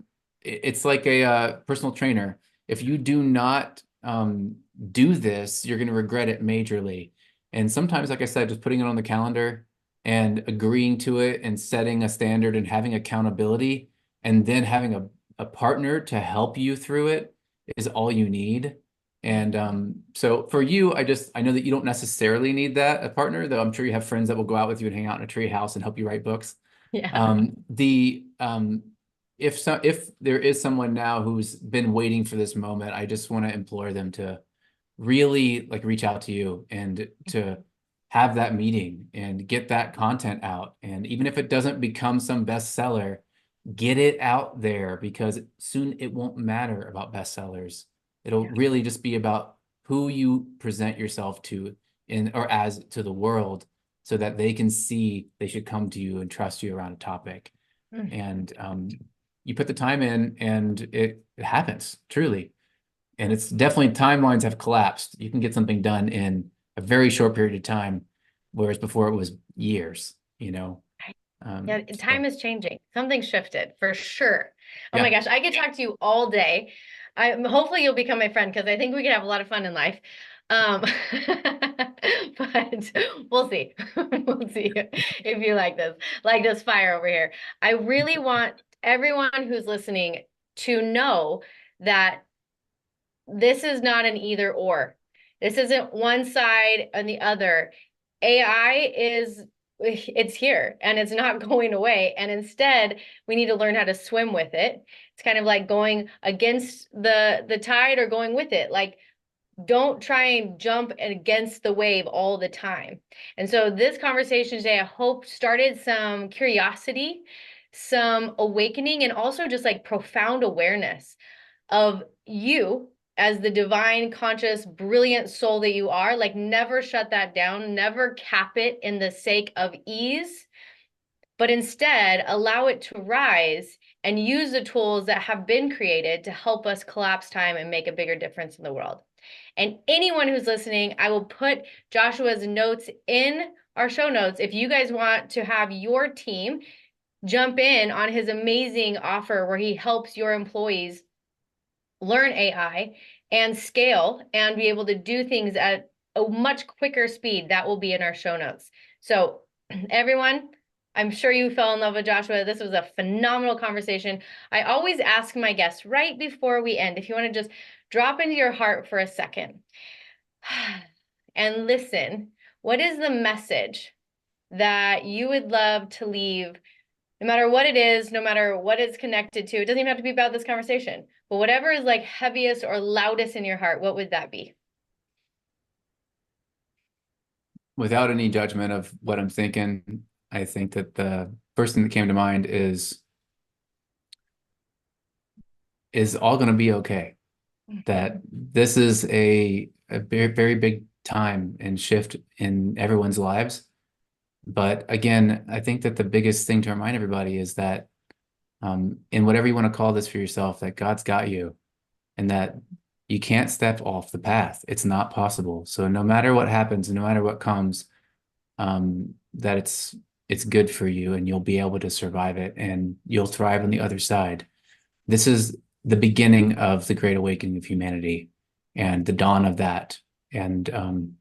personal trainer. If you do not do this, you're going to regret it majorly. And sometimes, like I said, just putting it on the calendar and agreeing to it and setting a standard and having accountability and then having a partner to help you through it is all you need. And so for you, I know that you don't necessarily need that, a partner, though I'm sure you have friends that will go out with you and hang out in a tree house and help you write books. Yeah. The if there is someone now who's been waiting for this moment, I just want to implore them to really like reach out to you and to have that meeting and get that content out. And even if it doesn't become some bestseller, get it out there, because soon it won't matter about bestsellers. It'll Yeah. really just be about who you present yourself to in or as to the world, so that they can see they should come to you and trust you around a topic. Mm. And you put the time in and it happens truly. And it's definitely, timelines have collapsed. You can get something done in a very short period of time, whereas before it was years, you know. Yeah, So time is changing. Something shifted for sure. Oh my yeah, gosh, I could talk to you all day. Hopefully you'll become my friend because I think we could have a lot of fun in life. Um, but we'll see. We'll see if you like this fire over here. I really want everyone who's listening to know that this is not an either or. This isn't one side and the other. AI is it's here and it's not going away. And instead, we need to learn how to swim with it. It's kind of like going against the tide or going with it. Like don't try and jump against the wave all the time. And so this conversation today, I hope started some curiosity, some awakening, and also just like profound awareness of you as the divine, conscious, brilliant soul that you are. Like, never shut that down, never cap it in the sake of ease, but instead allow it to rise and use the tools that have been created to help us collapse time and make a bigger difference in the world. And anyone who's listening, I will put Joshua's notes in our show notes. If you guys want to have your team jump in on his amazing offer where he helps your employees learn AI and scale and be able to do things at a much quicker speed, that will be in our show notes. So everyone, I'm sure you fell in love with Joshua. This was a phenomenal conversation. I always ask my guests right before we end, if you want to just drop into your heart for a second and listen, what is the message that you would love to leave, no matter what it is, no matter what it's connected to? It doesn't even have to be about this conversation, but whatever is like heaviest or loudest in your heart, what would that be? without any judgment of what I'm thinking, I think that the first thing that came to mind is all going to be okay. That this is a very, very big time and shift in everyone's lives. But again, I think that the biggest thing to remind everybody is that in whatever you want to call this for yourself, that God's got you and that you can't step off the path. It's not possible. So no matter what happens, no matter what comes, that it's good for you and you'll be able to survive it and you'll thrive on the other side. This is the beginning of the Great Awakening of humanity and the dawn of that. And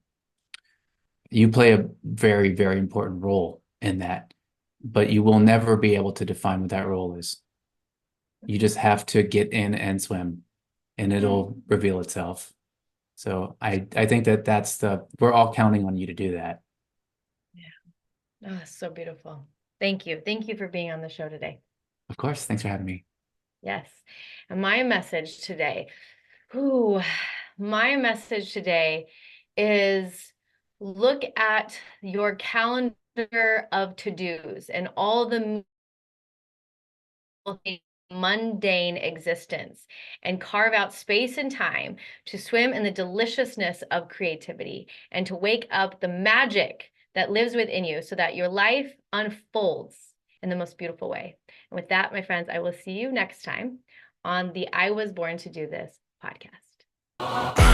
you play a very, very important role in that. but you will never be able to define what that role is. You just have to get in and swim, and it'll reveal itself. So I think we're all counting on you to do that. Yeah. Oh, so beautiful. Thank you. Thank you for being on the show today. Of course. Thanks for having me. Yes. And my message today, ooh, my message today is look at your calendar of to-dos and all the mundane existence and carve out space and time to swim in the deliciousness of creativity and to wake up the magic that lives within you so that your life unfolds in the most beautiful way. And with that, my friends, I will see you next time on the I Was Born to Do This podcast.